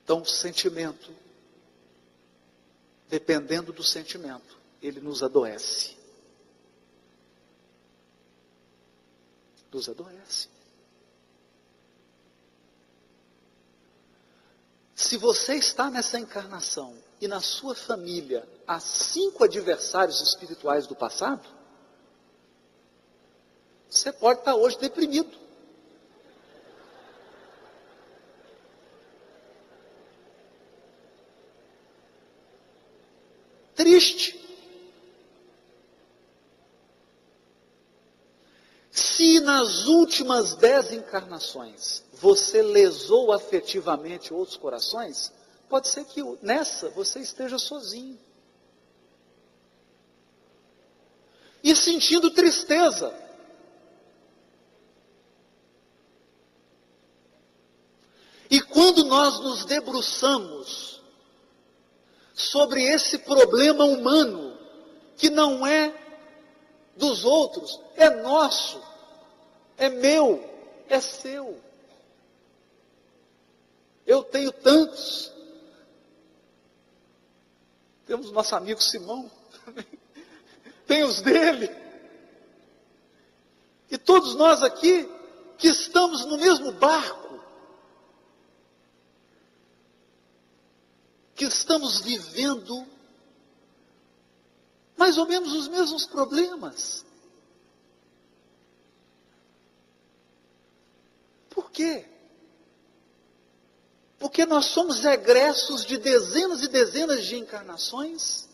Então, o sentimento, dependendo do sentimento, ele nos adoece. Nos adoece. Se você está nessa encarnação e na sua família há 5 adversários espirituais do passado, você pode estar hoje deprimido. Triste. Se nas últimas 10 encarnações você lesou afetivamente outros corações, pode ser que nessa você esteja sozinho. E sentindo tristeza. E quando nós nos debruçamos sobre esse problema humano, que não é dos outros, é nosso, é meu, é seu. Eu tenho tantos. Temos nosso amigo Simão, tem os dele. E todos nós aqui, que estamos no mesmo barco, que estamos vivendo mais ou menos os mesmos problemas. Por quê? Porque Porque nós somos egressos de dezenas e dezenas de encarnações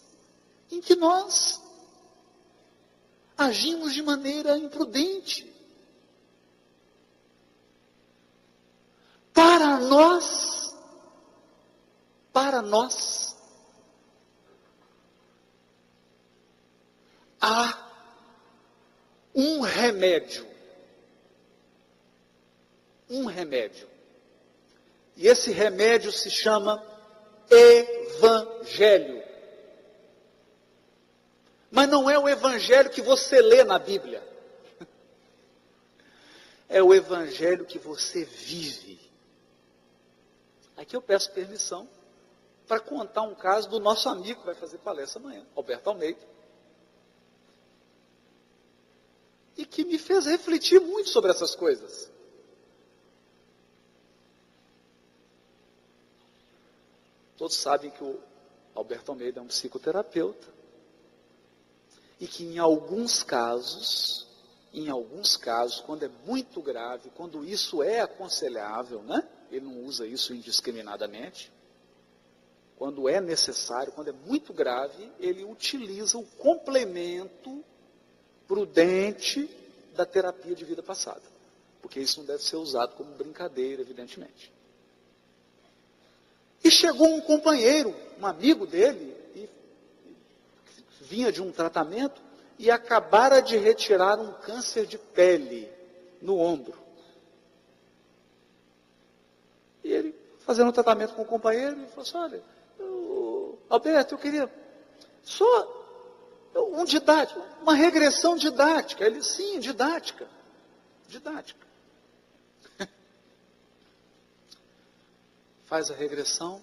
em que nós agimos de maneira imprudente. Para nós, há um remédio. E esse remédio se chama Evangelho. Mas não é o Evangelho que você lê na Bíblia. É o Evangelho que você vive. Aqui eu peço permissão para contar um caso do nosso amigo que vai fazer palestra amanhã, Alberto Almeida. E que me fez refletir muito sobre essas coisas. Todos sabem que o Alberto Almeida é um psicoterapeuta. E que em alguns casos, quando é muito grave, quando isso é aconselhável, né? Ele não usa isso indiscriminadamente. Quando é necessário, quando é muito grave, ele utiliza o complemento prudente da terapia de vida passada. Porque isso não deve ser usado como brincadeira, evidentemente. E chegou um companheiro, um amigo dele, e vinha de um tratamento e acabara de retirar um câncer de pele no ombro. E ele, fazendo um tratamento com o companheiro, ele falou assim: olha, Alberto, eu queria só uma regressão didática. Ele, sim, didática. Faz a regressão,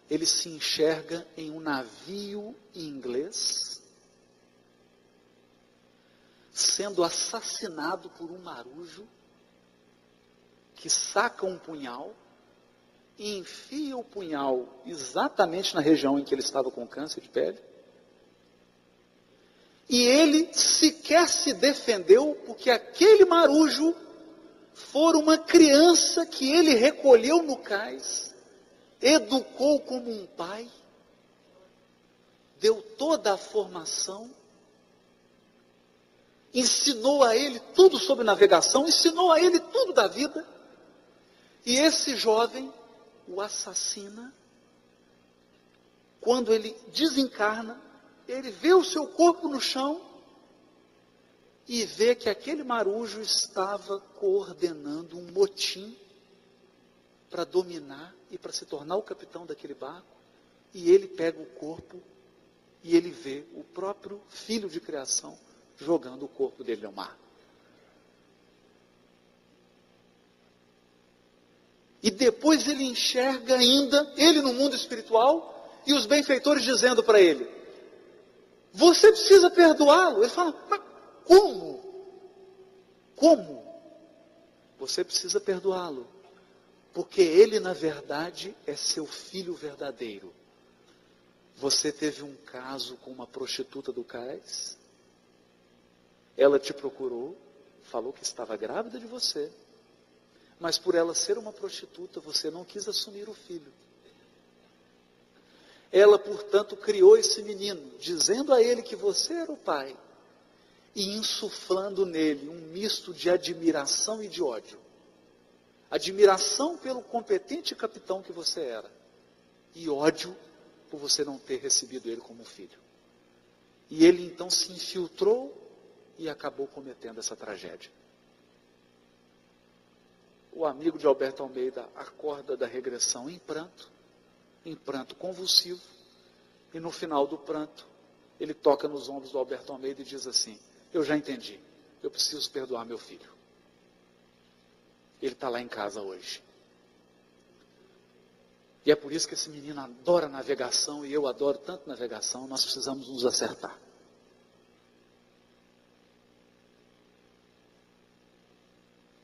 ele se enxerga em um navio inglês, sendo assassinado por um marujo, que saca um punhal, e enfia o punhal exatamente na região em que ele estava com câncer de pele, e ele sequer se defendeu, porque aquele marujo fora uma criança que ele recolheu no cais, educou como um pai, deu toda a formação, ensinou a ele tudo sobre navegação, ensinou a ele tudo da vida, e esse jovem o assassina. Quando ele desencarna, ele vê o seu corpo no chão e vê que aquele marujo estava coordenando um motim para dominar e para se tornar o capitão daquele barco. E ele pega o corpo e ele vê o próprio filho de criação jogando o corpo dele no mar. E depois ele enxerga ainda, ele no mundo espiritual, e os benfeitores dizendo para ele: você precisa perdoá-lo. Ele fala: mas como? Como? Você precisa perdoá-lo, porque ele na verdade é seu filho verdadeiro. Você teve um caso com uma prostituta do cais, ela te procurou, falou que estava grávida de você, mas por ela ser uma prostituta, você não quis assumir o filho. Ela, portanto, criou esse menino, dizendo a ele que você era o pai, e insuflando nele um misto de admiração e de ódio. Admiração pelo competente capitão que você era, e ódio por você não ter recebido ele como filho. E ele então se infiltrou e acabou cometendo essa tragédia. O amigo de Alberto Almeida acorda da regressão em pranto convulsivo, e no final do pranto, ele toca nos ombros do Alberto Almeida e diz assim: eu já entendi, eu preciso perdoar meu filho. Ele está lá em casa hoje. E é por isso que esse menino adora navegação, e eu adoro tanto navegação, nós precisamos nos acertar.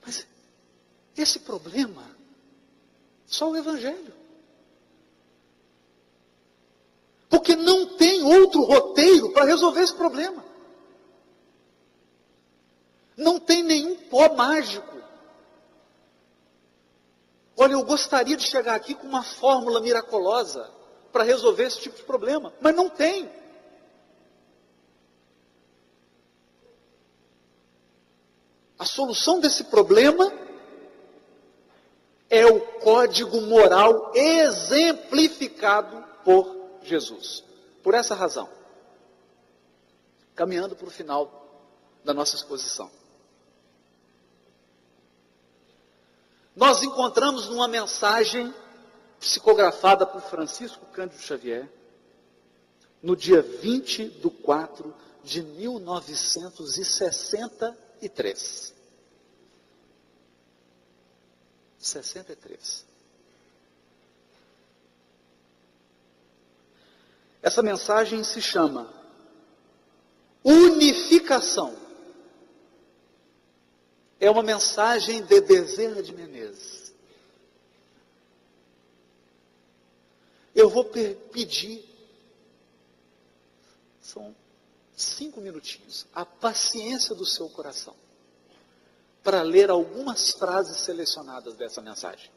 Mas esse problema, só o Evangelho. Porque não tem outro roteiro para resolver esse problema. Não tem nenhum pó mágico. Olha, eu gostaria de chegar aqui com uma fórmula miraculosa para resolver esse tipo de problema, mas não tem. A solução desse problema é o código moral exemplificado por Jesus. Por essa razão, caminhando para o final da nossa exposição, nós encontramos numa mensagem psicografada por Francisco Cândido Xavier, no dia 20/4/1963. 63. Essa mensagem se chama Unificação. É uma mensagem de Bezerra de Menezes. Eu vou pedir, são 5 minutinhos, a paciência do seu coração, para ler algumas frases selecionadas dessa mensagem.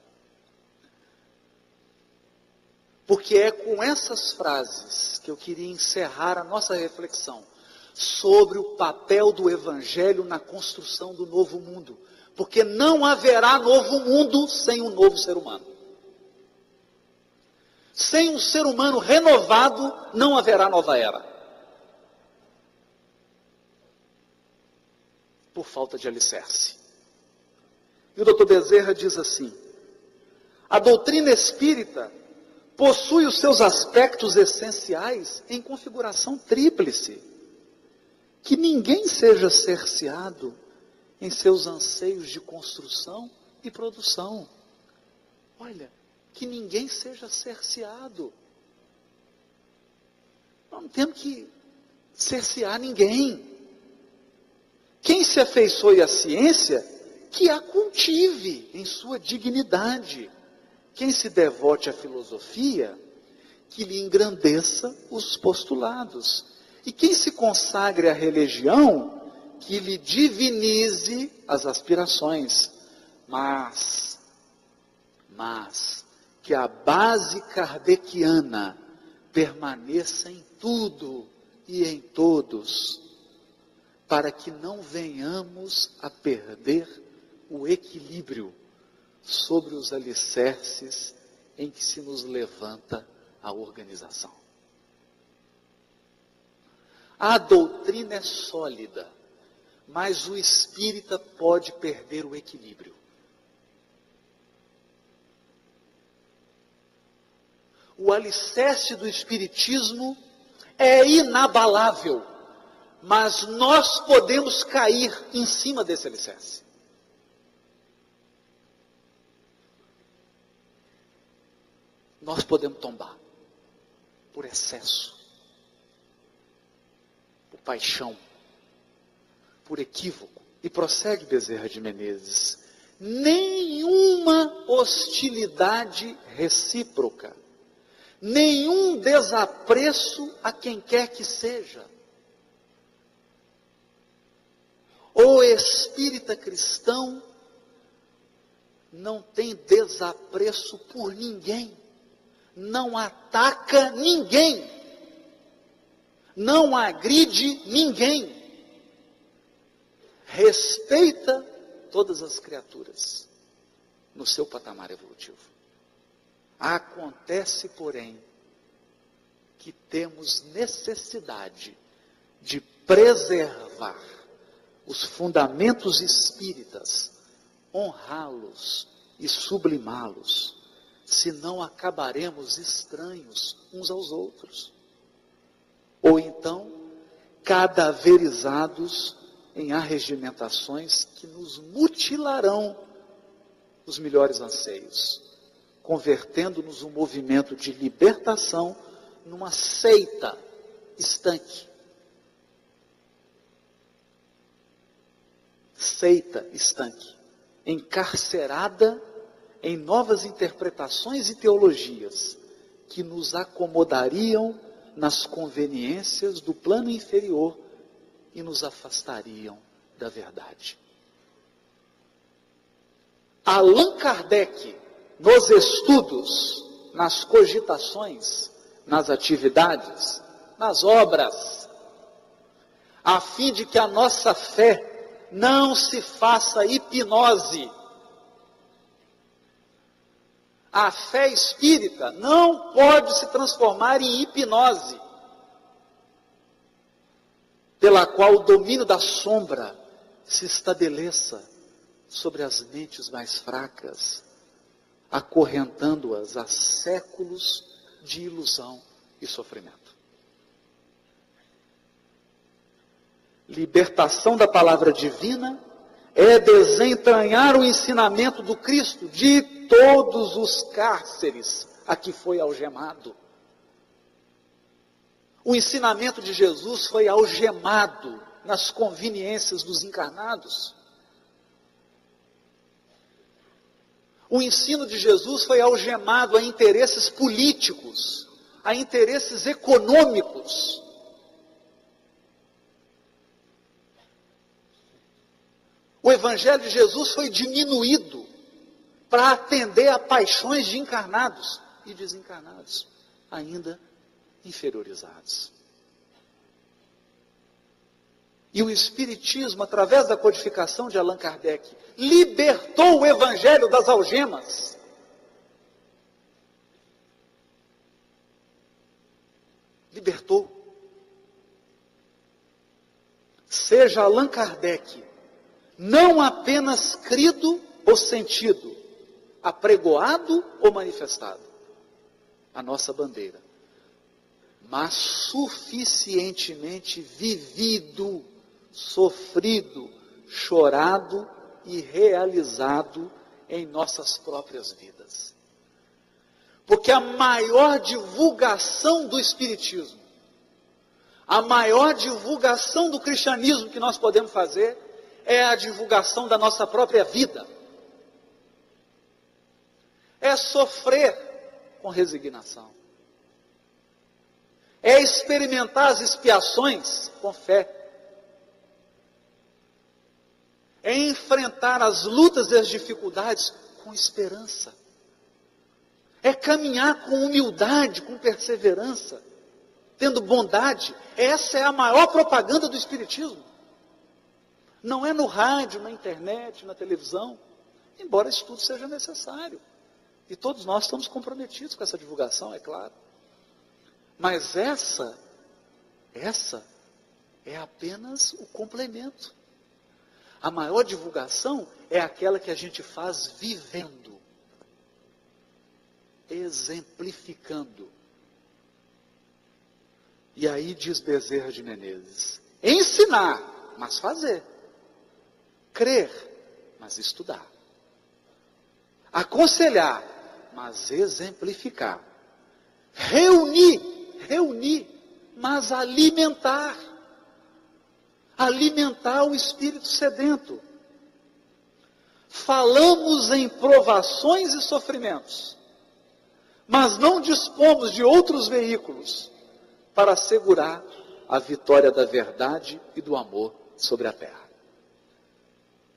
Porque é com essas frases que eu queria encerrar a nossa reflexão sobre o papel do Evangelho na construção do novo mundo. Porque não haverá novo mundo sem um novo ser humano. Sem um ser humano renovado, não haverá nova era. Por falta de alicerce. E o Dr. Bezerra diz assim: a doutrina espírita possui os seus aspectos essenciais em configuração tríplice. Que ninguém seja cerceado em seus anseios de construção e produção. Olha, que ninguém seja cerceado. Nós não temos que cercear ninguém. Quem se afeiçoe à ciência, que a cultive em sua dignidade. Quem se devote à filosofia, que lhe engrandeça os postulados. E quem se consagre à religião, que lhe divinize as aspirações. Mas que a base kardeciana permaneça em tudo e em todos, para que não venhamos a perder o equilíbrio sobre os alicerces em que se nos levanta a organização. A doutrina é sólida, mas o espírita pode perder o equilíbrio. O alicerce do espiritismo é inabalável, mas nós podemos cair em cima desse alicerce. Nós podemos tombar por excesso, por paixão, por equívoco. E prossegue Bezerra de Menezes: nenhuma hostilidade recíproca, nenhum desapreço a quem quer que seja. O espírita cristão não tem desapreço por ninguém. Não ataca ninguém, não agride ninguém, respeita todas as criaturas no seu patamar evolutivo. Acontece, porém, que temos necessidade de preservar os fundamentos espíritas, honrá-los e sublimá-los. Senão acabaremos estranhos uns aos outros. Ou então, cadaverizados em arregimentações que nos mutilarão os melhores anseios, convertendo-nos um movimento de libertação numa seita estanque. Seita estanque, encarcerada em novas interpretações e teologias que nos acomodariam nas conveniências do plano inferior e nos afastariam da verdade. Allan Kardec, nos estudos, nas cogitações, nas atividades, nas obras, a fim de que a nossa fé não se faça hipnose. A fé espírita não pode se transformar em hipnose, pela qual o domínio da sombra se estabeleça sobre as mentes mais fracas, acorrentando-as a séculos de ilusão e sofrimento. Libertação da palavra divina é desentranhar o ensinamento do Cristo de todos os cárceres a que foi algemado. O ensinamento de Jesus foi algemado nas conveniências dos encarnados. O ensino de Jesus foi algemado a interesses políticos, a interesses econômicos. O Evangelho de Jesus foi diminuído para atender a paixões de encarnados e desencarnados, ainda inferiorizados. E o Espiritismo, através da codificação de Allan Kardec, libertou o Evangelho das algemas. Libertou. Seja Allan Kardec não apenas crido ou sentido, apregoado ou manifestado, a nossa bandeira, mas suficientemente vivido, sofrido, chorado e realizado em nossas próprias vidas. Porque a maior divulgação do Espiritismo, a maior divulgação do cristianismo que nós podemos fazer é a divulgação da nossa própria vida. É sofrer com resignação. É experimentar as expiações com fé. É enfrentar as lutas e as dificuldades com esperança. É caminhar com humildade, com perseverança, tendo bondade. Essa é a maior propaganda do Espiritismo. Não é no rádio, na internet, na televisão, embora isso tudo seja necessário. E todos nós estamos comprometidos com essa divulgação, é claro. Mas essa é apenas o complemento. A maior divulgação é aquela que a gente faz vivendo, exemplificando. E aí diz Bezerra de Menezes: ensinar, mas fazer. Crer, mas estudar. Aconselhar, mas exemplificar. Reunir, mas alimentar. Alimentar o espírito sedento. Falamos em provações e sofrimentos, mas não dispomos de outros veículos para assegurar a vitória da verdade e do amor sobre a terra.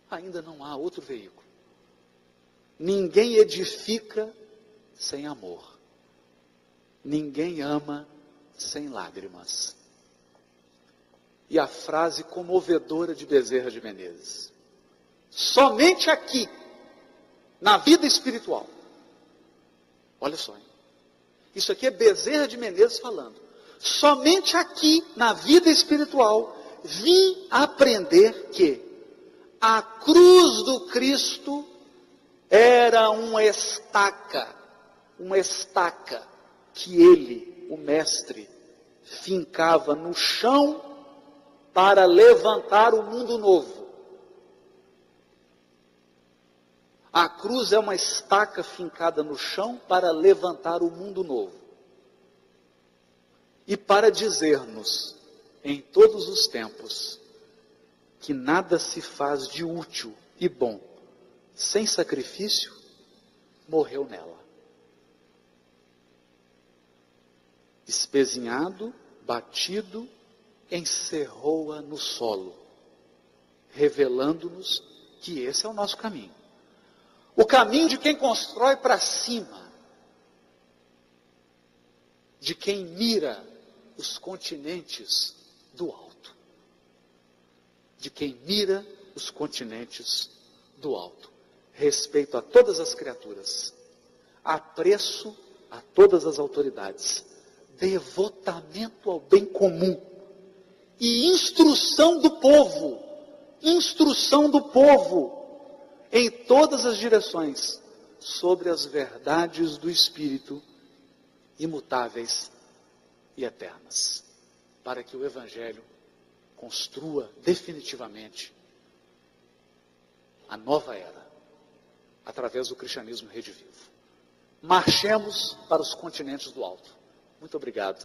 Ainda não há outro veículo. Ninguém edifica sem amor. Ninguém ama sem lágrimas. E a frase comovedora de Bezerra de Menezes: somente aqui, na vida espiritual. Olha só, hein? Isso aqui é Bezerra de Menezes falando. Somente aqui, na vida espiritual, vim aprender que a cruz do Cristo era uma estaca que ele, o mestre, fincava no chão para levantar o mundo novo. A cruz é uma estaca fincada no chão para levantar o mundo novo. E para dizer-nos, em todos os tempos, que nada se faz de útil e bom sem sacrifício, morreu nela. Espezinhado, batido, encerrou-a no solo, revelando-nos que esse é o nosso caminho. O caminho de quem constrói para cima, de quem mira os continentes do alto. De quem mira os continentes do alto. Respeito a todas as criaturas. Apreço a todas as autoridades. Devotamento ao bem comum. E instrução do povo. Instrução do povo. Em todas as direções. Sobre as verdades do Espírito. Imutáveis e eternas. Para que o Evangelho construa definitivamente a nova era, através do cristianismo redivivo. Marchemos para os continentes do alto. Muito obrigado.